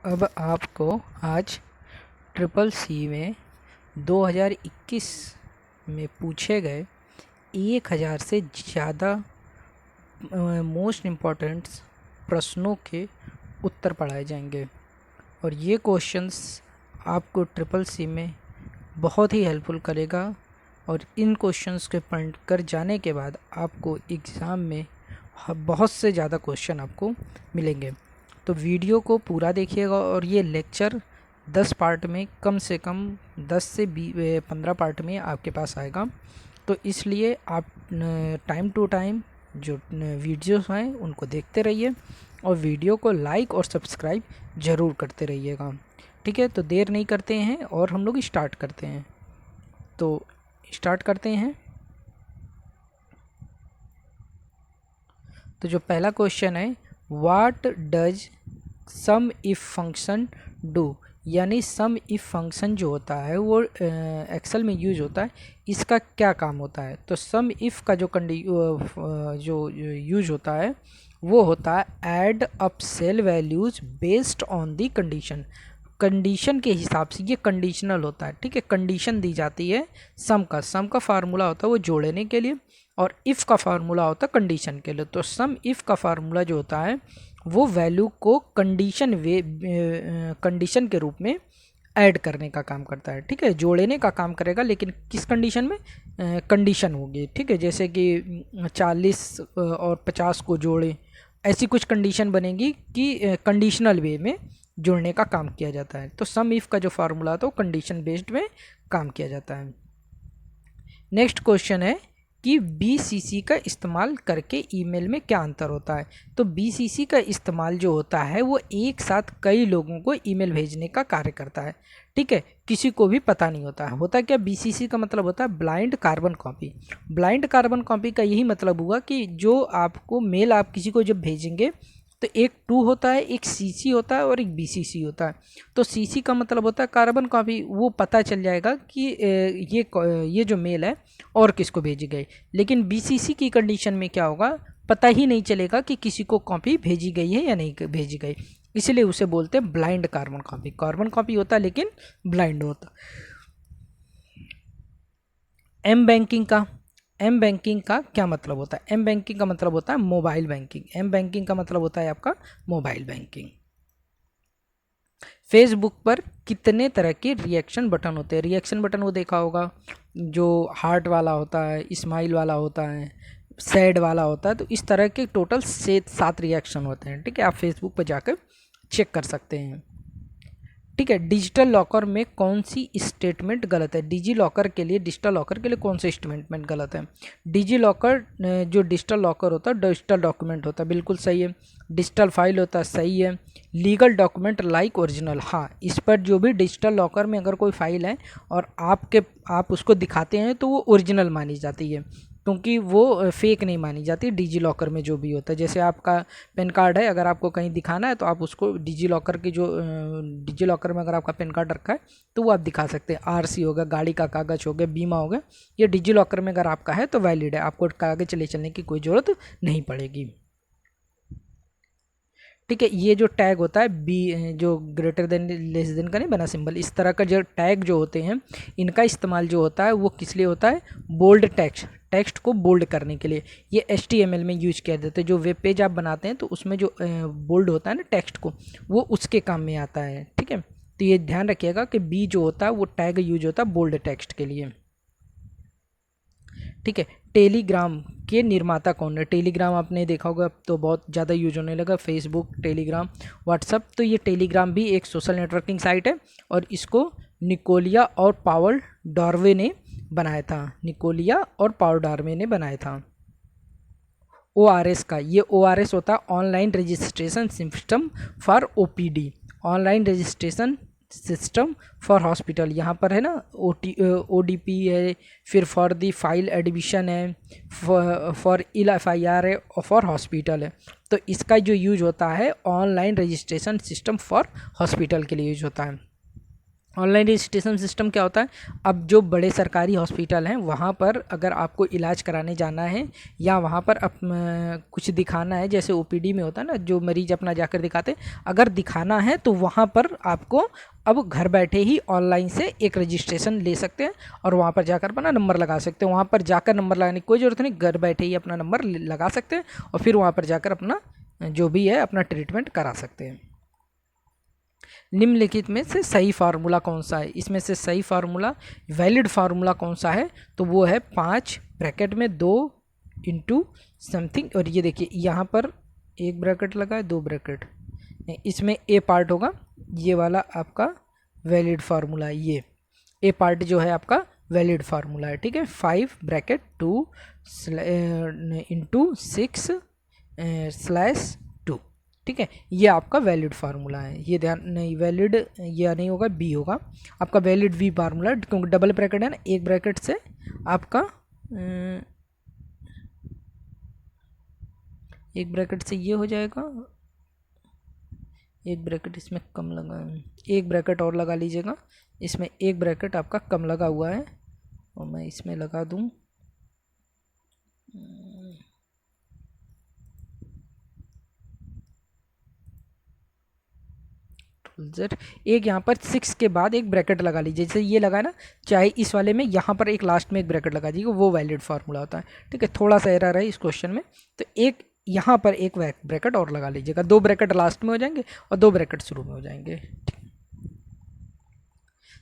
अब आपको आज ट्रिपल सी में 2021 में पूछे गए 1000 से ज़्यादा मोस्ट इम्पॉर्टेंट प्रश्नों के उत्तर पढ़ाए जाएंगे और ये क्वेश्चंस आपको ट्रिपल सी में बहुत ही हेल्पफुल करेगा। और इन क्वेश्चंस के पढ़ कर जाने के बाद आपको एग्ज़ाम में बहुत से ज़्यादा क्वेश्चन आपको मिलेंगे। तो वीडियो को पूरा देखिएगा और ये लेक्चर 10 पार्ट में कम से कम 10 से 15 पार्ट में आपके पास आएगा। तो इसलिए आप टाइम टू टाइम जो वीडियोस हैं उनको देखते रहिए और वीडियो को लाइक और सब्सक्राइब ज़रूर करते रहिएगा। ठीक है, तो देर नहीं करते हैं और हम लोग स्टार्ट करते हैं। तो स्टार्ट करते हैं। तो जो पहला क्वेश्चन है, what does some if function do, यानी सम इफ़ फंक्शन जो होता है वो एक्सेल में यूज होता है, इसका क्या काम होता है। तो सम इफ़ का जो यूज होता है वो होता है add up cell values based on the condition. Condition के हिसाब से ये कंडीशनल होता है। ठीक है, कंडीशन दी जाती है सम का फार्मूला होता है वो जोड़ने के लिए और इफ़ का फार्मूला होता है कंडीशन के लिए। तो सम इफ़ का फार्मूला जो होता है वो वैल्यू को कंडीशन के रूप में ऐड करने का काम करता है। ठीक है, जोड़ने का काम करेगा, लेकिन किस कंडीशन में, कंडीशन होगी। ठीक है, जैसे कि 40 और 50 को जोड़े, ऐसी कुछ कंडीशन बनेगी कि कंडीशनल वे में जोड़ने का काम किया जाता है। तो सम इफ़ का जो फार्मूला होता है वो कंडीशन बेस्ड में काम किया जाता है। नेक्स्ट क्वेश्चन है कि BCC का इस्तेमाल करके ईमेल में क्या अंतर होता है। तो BCC का इस्तेमाल जो होता है वो एक साथ कई लोगों को ईमेल भेजने का कार्य करता है। ठीक है, किसी को भी पता नहीं होता है। होता क्या, BCC का मतलब होता है blind carbon copy. Blind carbon copy का यही मतलब हुआ कि जो आपको मेल आप किसी को जब भेजेंगे तो एक 2 होता है, एक CC होता है और एक BCC होता है। तो CC का मतलब होता है कार्बन कॉपी, वो पता चल जाएगा कि ये जो मेल है और किसको भेजी गई। लेकिन BCC की कंडीशन में क्या होगा, पता ही नहीं चलेगा कि किसी को कॉपी भेजी गई है या नहीं भेजी गई, इसलिए उसे बोलते हैं blind carbon copy. Carbon copy होता है लेकिन ब्लाइंड होता। एम बैंकिंग का क्या मतलब होता है। एम बैंकिंग का मतलब होता है मोबाइल बैंकिंग। एम बैंकिंग का मतलब होता है आपका मोबाइल बैंकिंग। फेसबुक पर कितने तरह के रिएक्शन बटन होते हैं। रिएक्शन बटन वो देखा होगा, जो हार्ट वाला होता है, स्माइल वाला होता है, सैड वाला होता है। तो इस तरह के टोटल 7 रिएक्शन होते हैं। ठीक है, आप फेसबुक पर जाकर चेक कर सकते हैं। ठीक है, डिजिटल लॉकर में कौन सी स्टेटमेंट गलत है। डिजी लॉकर के लिए, डिजिटल लॉकर के लिए कौन सी स्टेटमेंट गलत है। डिजी लॉकर जो डिजिटल लॉकर होता है डिजिटल डॉक्यूमेंट होता है, बिल्कुल सही है। डिजिटल फाइल होता है, सही है। लीगल डॉक्यूमेंट लाइक ओरिजिनल, हाँ, इस पर जो भी डिजिटल लॉकर में अगर कोई फाइल है और आप उसको दिखाते हैं तो वो ओरिजिनल मानी जाती है, क्योंकि वो फेक नहीं मानी जाती। डिजी लॉकर में जो भी होता है, जैसे आपका पेन कार्ड है, अगर आपको कहीं दिखाना है तो आप उसको डिजी लॉकर में अगर आपका पेन कार्ड रखा है तो वो आप दिखा सकते हैं। RC हो गया, गाड़ी का कागज़ हो गया, बीमा हो गया, ये डिजी लॉकर में अगर आपका है तो वैलिड है, आपको कागज ले चलने की कोई ज़रूरत नहीं पड़ेगी। ठीक है, ये जो टैग होता है जो ग्रेटर देन लेस देन का नहीं बना सिंबल, इस तरह का जो टैग जो होते हैं इनका इस्तेमाल जो होता है वो किस लिए होता है, बोल्ड टेक्स्ट को बोल्ड करने के लिए। ये HTML में यूज किया जाता है। जो वेब पेज आप बनाते हैं तो उसमें जो बोल्ड होता है ना टेक्स्ट को, वो उसके काम में आता है। ठीक है, तो ये ध्यान रखिएगा कि B जो होता है वो टैग यूज होता है बोल्ड टेक्स्ट के लिए। ठीक है, टेलीग्राम के निर्माता कौन है। टेलीग्राम आपने देखा होगा, अब तो बहुत ज़्यादा यूज होने लगा, फेसबुक, टेलीग्राम, व्हाट्सअप। तो ये टेलीग्राम भी एक सोशल नेटवर्किंग साइट है और इसको निकोलिया और पावल डॉर्वे ने बनाया था। निकोलिया और पावल डॉर्वे ने बनाया था। ORS का, ये ORS होता है online registration system for OPD, online registration system for hospital. यहाँ पर है ना ODP है, फिर फॉर दी फाइल एडमिशन है, फॉर FIR है और फॉर हॉस्पिटल है। तो इसका जो यूज होता है online registration system for hospital के लिए यूज होता है। ऑनलाइन रजिस्ट्रेशन सिस्टम क्या होता है, अब जो बड़े सरकारी हॉस्पिटल हैं वहाँ पर अगर आपको इलाज कराने जाना है या वहाँ पर कुछ दिखाना है, जैसे ओपीडी में होता है ना, जो मरीज अपना जाकर दिखाते हैं, अगर दिखाना है तो वहाँ पर आपको अब घर बैठे ही ऑनलाइन से एक रजिस्ट्रेशन ले सकते हैं और वहाँ पर जाकर अपना नंबर लगा सकते हैं। वहाँ पर जाकर नंबर लगाने की कोई ज़रूरत नहीं, घर बैठे ही अपना नंबर लगा सकते हैं और फिर वहाँ पर जाकर अपना जो भी है अपना ट्रीटमेंट करा सकते हैं। निम्नलिखित में से सही फार्मूला कौन सा है, इसमें से सही फार्मूला, वैलिड फार्मूला कौन सा है, तो वो है 5 ब्रैकेट में 2 इंटू समथिंग, और ये देखिए यहाँ पर एक ब्रैकेट लगा है, 2 ब्रैकेट, इसमें ए पार्ट होगा, ये वाला आपका वैलिड फार्मूला है, ये ए पार्ट जो है आपका वैलिड फार्मूला है, ठीक है। 5 ब्रैकेट 2 इंटू 6/2, ठीक है, ये आपका वैलिड फार्मूला है। ये ध्यान नहीं, वैलिड ये नहीं होगा, बी होगा आपका वैलिड वी फार्मूला, क्योंकि डबल ब्रैकेट है ना, एक ब्रैकेट से आपका एक ब्रैकेट से ये हो जाएगा, एक ब्रैकेट इसमें कम लगा है, एक ब्रैकेट और लगा लीजिएगा, इसमें एक ब्रैकेट आपका कम लगा हुआ है और मैं इसमें लगा दूं एक, यहाँ पर 6 के बाद एक ब्रैकेट लगा लीजिए, जैसे ये लगा ना, चाहे इस वाले में यहाँ पर एक लास्ट में एक ब्रैकेट लगा दीजिए, वो वैलिड फार्मूला होता है, ठीक है। थोड़ा सा एरर है इस क्वेश्चन में, तो एक यहाँ पर एक ब्रैकेट और लगा लीजिएगा, 2 ब्रैकेट लास्ट में हो जाएंगे और 2 ब्रैकेट शुरू में हो जाएंगे।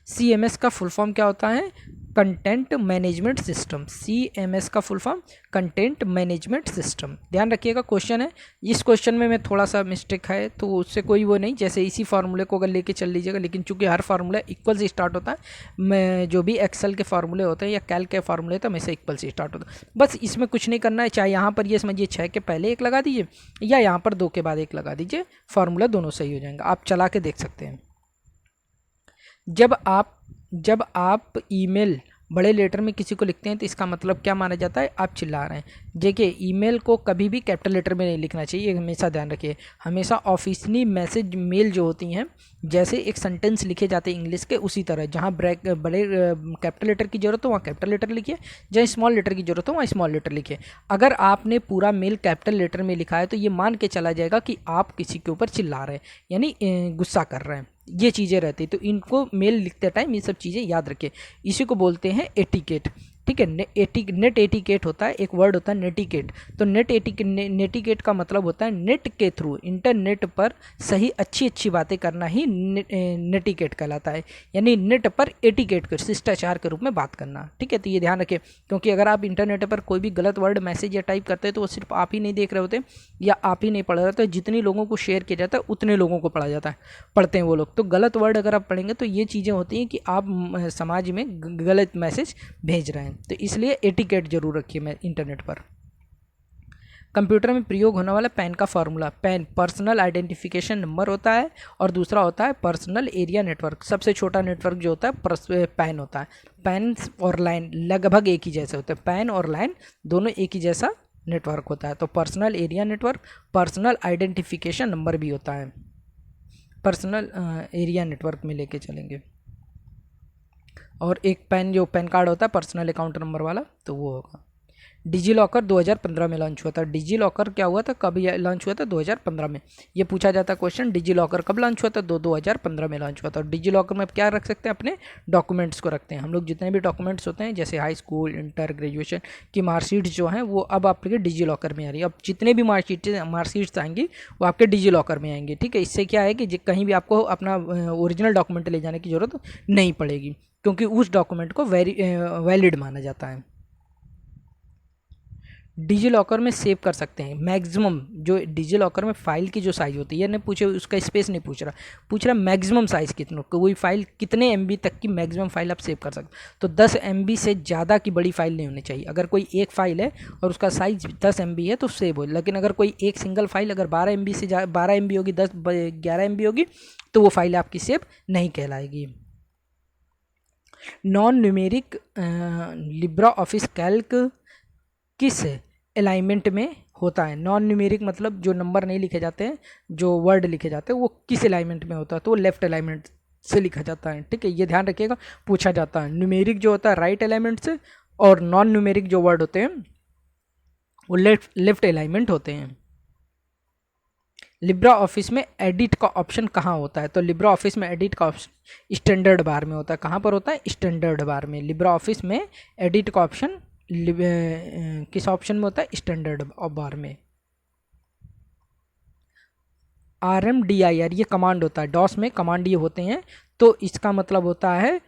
CMS का फुल फॉर्म क्या होता है, कंटेंट मैनेजमेंट सिस्टम। CMS का full form content management system. ध्यान रखिएगा, क्वेश्चन है, इस क्वेश्चन में मैं थोड़ा सा मिस्टेक है तो उससे कोई वो नहीं, जैसे इसी फार्मूले को अगर लेके चल लीजिएगा, लेकिन चूंकि हर फार्मूला इक्वल से स्टार्ट होता है, मैं जो भी एक्सेल के फार्मूले होते हैं या कैल के फार्मूले होते हैं हमेशा इक्वल से स्टार्ट होता है। बस इसमें कुछ नहीं करना है, चाहे यहाँ पर ये समझिए 6 के पहले एक लगा दीजिए या यहाँ पर 2 के बाद एक लगा दीजिए, फार्मूला दोनों सही हो जाएंगे, आप चला के देख सकते हैं। जब आप ईमेल बड़े लेटर में किसी को लिखते हैं तो इसका मतलब क्या माना जाता है, आप चिल्ला रहे हैं। देखिए, ईमेल को कभी भी कैपिटल लेटर में नहीं लिखना चाहिए, हमेशा ध्यान रखिए। हमेशा ऑफिशियली मैसेज मेल जो होती हैं, जैसे एक सेंटेंस लिखे जाते हैं इंग्लिश के, उसी तरह जहाँ बड़े कैपिटल लेटर की जरूरत हो वहाँ कैपिटल लेटर लिखिए, जहाँ स्मॉल लेटर की जरूरत हो वहाँ स्मॉल लेटर लिखिए। अगर आपने पूरा मेल कैपिटल लेटर में लिखा है तो ये मान के चला जाएगा कि आप किसी के ऊपर चिल्ला रहे हैं, यानी गुस्सा कर रहे हैं, ये चीज़ें रहती। तो इनको मेल लिखते टाइम ये सब चीज़ें याद रखिए, इसी को बोलते हैं एटिकेट, ठीक है। नेट एटिकेट होता है, एक वर्ड होता है नेटिकेट। तो नेटिकेट का मतलब होता है नेट के थ्रू, इंटरनेट पर सही अच्छी बातें करना ही नेटिकेट कहलाता है, यानी नेट पर एटिकेट कर शिष्टाचार के रूप में बात करना, ठीक है। तो ये ध्यान रखें, क्योंकि अगर आप इंटरनेट पर कोई भी गलत वर्ड मैसेज या टाइप करते हैं तो वो सिर्फ आप ही नहीं देख रहे होते या आप ही नहीं पढ़ रहे होते, जितने लोगों को शेयर किया जाता है उतने लोगों को पढ़ा जाता है, पढ़ते हैं वो लोग। तो गलत वर्ड अगर आप पढ़ेंगे तो ये चीज़ें होती हैं कि आप समाज में गलत मैसेज भेज रहे हैं, तो इसलिए एटिकेट जरूर रखिए मैं इंटरनेट पर। कंप्यूटर में प्रयोग होने वाला पैन का formula, pan personal identification number होता है और दूसरा होता है पर्सनल एरिया नेटवर्क। सबसे छोटा नेटवर्क जो होता है पैन होता है। पैन और लाइन लगभग एक ही जैसे होते हैं, पैन और लाइन दोनों एक ही जैसा नेटवर्क होता है। तो personal area network, personal identification number भी होता है, पर्सनल एरिया नेटवर्क में लेके चलेंगे। और एक पैन जो पैन कार्ड होता है पर्सनल अकाउंट नंबर वाला, तो वो होगा। डिजी लॉकर 2015 में लॉन्च हुआ था। डिजी लॉकर क्या हुआ था, कब लॉन्च हुआ था, 2015 में। ये पूछा जाता है क्वेश्चन, डिजी लॉकर कब लॉन्च हुआ था, 2015 में लॉन्च हुआ था। डिजी लॉकर में क्या रख सकते हैं, अपने डॉक्यूमेंट्स को रखते हैं हम लोग, जितने भी डॉक्यूमेंट्स होते हैं, जैसे हाई स्कूल, इंटर, ग्रेजुएशन की मार्कशीट जो हैं वो अब आपके डिजी लॉकर में आ रही है। अब जितने भी मार्कशीट्स आएंगी वो आपके डिजी लॉकर में आएंगी, ठीक है। इससे क्या है कि कहीं भी आपको अपना ओरिजिनल डॉक्यूमेंट ले जाने की जरूरत नहीं पड़ेगी, क्योंकि उस डॉक्यूमेंट को वैलिड माना जाता है। डिजी लॉकर में सेव कर सकते हैं मैक्सिमम, जो डिजी लॉकर में फाइल की जो साइज़ होती है, नहीं पूछे उसका स्पेस नहीं पूछ रहा मैक्सिमम साइज़ कितना, कोई फाइल कितने MB तक की मैक्सिमम फाइल आप सेव कर सकते। तो 10 MB से ज़्यादा की बड़ी फाइल नहीं होनी चाहिए। अगर कोई एक फाइल है और उसका साइज़ 10 MB है तो सेव हो, लेकिन अगर कोई एक सिंगल फाइल अगर 12 MB से 12 MB होगी, 11 MB होगी, तो वो फाइल आपकी सेव नहीं कहलाएगी। Non numeric LibreOffice Calc किस अलाइनमेंट में होता है। नॉन न्यूमेरिक मतलब जो नंबर नहीं लिखे जाते हैं, जो वर्ड लिखे जाते हैं, वो किस अलाइनमेंट में होता है, तो वो लेफ्ट अलाइनमेंट से लिखा जाता है, ठीक है, ये ध्यान रखिएगा, पूछा जाता है। न्यूमेरिक जो होता है राइट अलाइनमेंट से, और नॉन न्यूमेरिक जो वर्ड होते हैं वो लेफ्ट अलाइनमेंट होते हैं। लिब्रा ऑफिस में एडिट का ऑप्शन कहाँ होता है? तो लिब्रा ऑफिस में एडिट का ऑप्शन स्टैंडर्ड बार में होता है। कहाँ पर होता है? स्टैंडर्ड बार में। लिब्रा ऑफिस में एडिट का ऑप्शन किस ऑप्शन में होता है? स्टैंडर्ड बार में। RMDIR ये कमांड होता है, डॉस में कमांड ये होते हैं, तो इसका मतलब होता है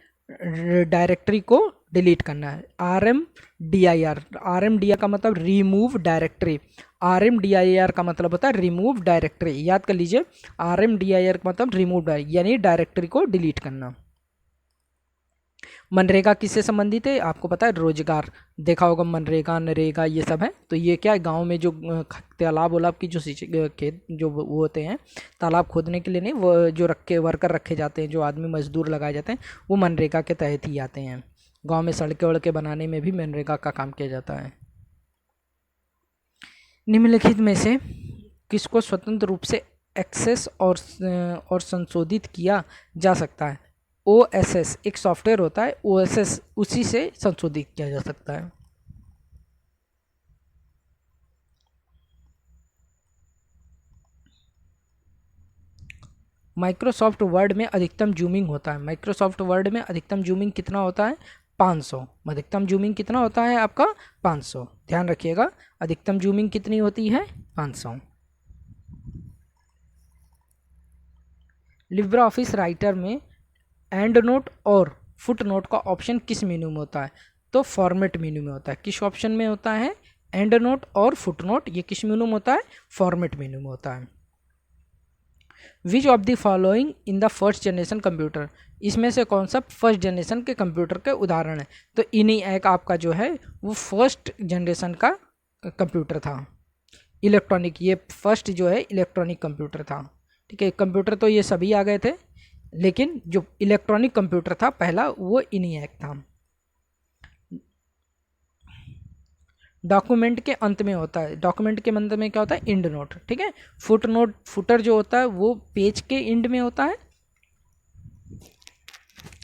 डायरेक्टरी को डिलीट करना है। RMDIR का मतलब रिमूव डायरेक्टरी, RMDIR का मतलब होता है रिमूव डायरेक्टरी, याद कर लीजिए। RMDIR का मतलब रिमूव डायरेक्टरी यानी डायरेक्टरी को डिलीट करना। मनरेगा किससे संबंधित है? आपको पता है रोजगार, देखा होगा मनरेगा नरेगा ये सब है। तो ये क्या है, गांव में जो तालाब वालाब की जो खेत जो वो होते हैं, तालाब खोदने के लिए नहीं, वो जो वर्कर रखे जाते हैं, जो आदमी मजदूर लगाए जाते हैं, वो मनरेगा के तहत ही आते हैं। गांव में सड़कें वड़कें बनाने में भी मनरेगा का काम किया जाता है। निम्नलिखित में से किसको स्वतंत्र रूप से एक्सेस और संशोधित किया जा सकता है? OSS एक सॉफ्टवेयर होता है, OSS उसी से संशोधित किया जा सकता है। माइक्रोसॉफ्ट वर्ड में अधिकतम जूमिंग होता है। माइक्रोसॉफ्ट वर्ड में अधिकतम जूमिंग कितना होता है? 500। अधिकतम जूमिंग कितना होता है आपका? 500। ध्यान रखिएगा, अधिकतम जूमिंग कितनी होती है? 500। लिब्रा ऑफिस राइटर में एंड नोट और फुट नोट का ऑप्शन किस मेन्यू में होता है? तो फॉर्मेट मेन्यू में होता है। किस ऑप्शन में होता है? एंड नोट और फुट नोट, ये किस मेन्यू में होता है? फॉर्मेट मेन्यू में होता है। Which of the following in the first generation computer, इसमें से कौन सा फर्स्ट जनरेशन के कंप्यूटर के उदाहरण है? तो ENIAC आपका जो है वो फर्स्ट जनरेशन का कंप्यूटर था, इलेक्ट्रॉनिक, ये फर्स्ट जो है इलेक्ट्रॉनिक कंप्यूटर था, ठीक है। कंप्यूटर तो ये सभी आ गए थे, लेकिन जो इलेक्ट्रॉनिक कंप्यूटर था पहला वो ENIAC था। डॉक्यूमेंट के अंत में होता है, डॉक्यूमेंट के अंत में क्या होता है? इंड नोट, ठीक है। फुट नोट, फुटर जो होता है वो पेज के इंड में होता है।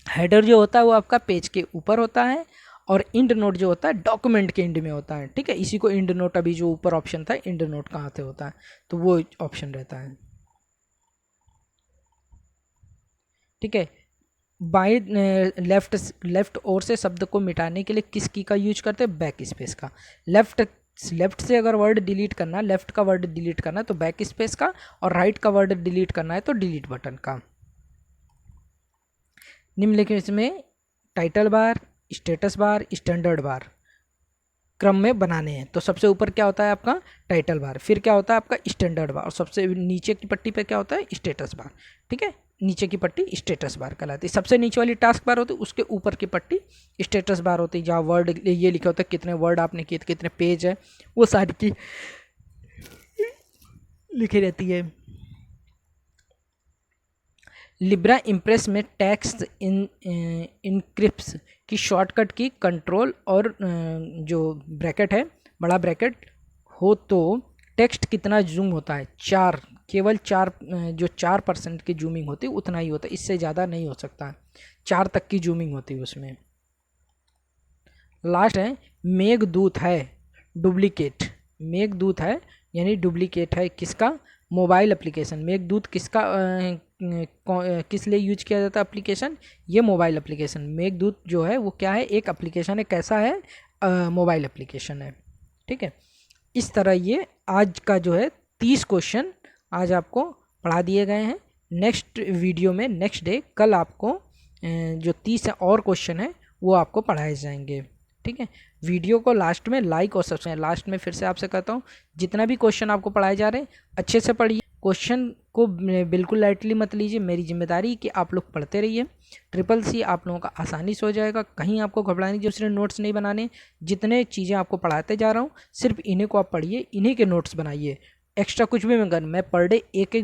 हेडर जो होता है वो आपका पेज के ऊपर होता है, और इंड नोट जो होता है डॉक्यूमेंट के इंड में होता है, ठीक है। इसी को इंड नोट, अभी जो ऊपर ऑप्शन था इंड नोट कहाँ से होता है, तो वो ऑप्शन रहता है, ठीक है। बाई लेफ्ट ओर से शब्द को मिटाने के लिए किस की का यूज करते हैं? बैक स्पेस का। लेफ्ट से अगर वर्ड डिलीट करना, लेफ्ट का वर्ड डिलीट करना है तो बैक स्पेस का, और राइट का वर्ड डिलीट करना है तो डिलीट बटन का। निम्नलिखित में title bar, status bar, standard bar क्रम में बनाने हैं। तो सबसे ऊपर क्या होता है आपका? टाइटल बार, फिर क्या होता है आपका? स्टैंडर्ड बार, और सबसे नीचे की पट्टी पे क्या होता है? स्टेटस बार, ठीक है। नीचे की पट्टी स्टेटस बार कहलाती है। सबसे नीचे वाली टास्क बार होती है, उसके ऊपर की पट्टी स्टेटस बार होती है, जहाँ वर्ड ये लिखा होता है कितने वर्ड आपने किए, कितने पेज है, वो सारी की लिखी रहती है। लिब्रा इम्प्रेस में टेक्स्ट इनक्रिप्स की शॉर्टकट की कंट्रोल और जो ब्रैकेट है, बड़ा ब्रैकेट हो तो टेक्स्ट कितना जूम होता है? 4, केवल 4, जो 4% की जूमिंग होती है उतना ही होता है, इससे ज़्यादा नहीं हो सकता। 4 तक की जूमिंग होती है उसमें। लास्ट है मेघदूत है डुप्लीकेट। मेघदूत है यानी डुप्लीकेट है किसका? Mobile application. मेघदूत किसका किस लिए यूज किया जाता है एप्लीकेशन? ये मोबाइल एप्लीकेशन। मेघदूत जो है वो क्या है? एक एप्लीकेशन है। कैसा है? मोबाइल एप्लीकेशन है, ठीक है। इस तरह ये आज का जो है 30 क्वेश्चन आज आपको पढ़ा दिए गए हैं। नेक्स्ट वीडियो में नेक्स्ट डे कल आपको जो 30 और क्वेश्चन है वो आपको पढ़ाए जाएंगे, ठीक है। वीडियो को लास्ट में लाइक और सब्सक्राइब, लास्ट में फिर से आपसे कहता हूँ जितना भी क्वेश्चन आपको पढ़ाए जा रहे हैं अच्छे से पढ़िए। क्वेश्चन को बिल्कुल लाइटली मत लीजिए, मेरी जिम्मेदारी कि आप लोग पढ़ते रहिए। CCC आप लोगों का आसानी से हो जाएगा, कहीं आपको घबराने की दूसरे नोट्स नहीं बनाने। जितने चीज़ें आपको पढ़ाते जा रहा हूँ सिर्फ इन्हीं को आप पढ़िए, इन्हीं के नोट्स बनाइए, एक्स्ट्रा कुछ भी मगर। मैं पर डे एक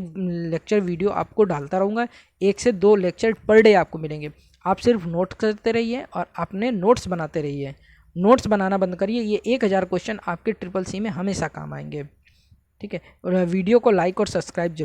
लेक्चर वीडियो आपको डालता रहूँगा, 1 से 2 लेक्चर पर डे आपको मिलेंगे। आप सिर्फ नोट करते रहिए और अपने नोट्स बनाते रहिए। नोट्स बनाना बंद करिए, ये 1000 क्वेश्चन आपके CCC में हमेशा काम आएंगे, ठीक है। और वीडियो को लाइक और सब्सक्राइब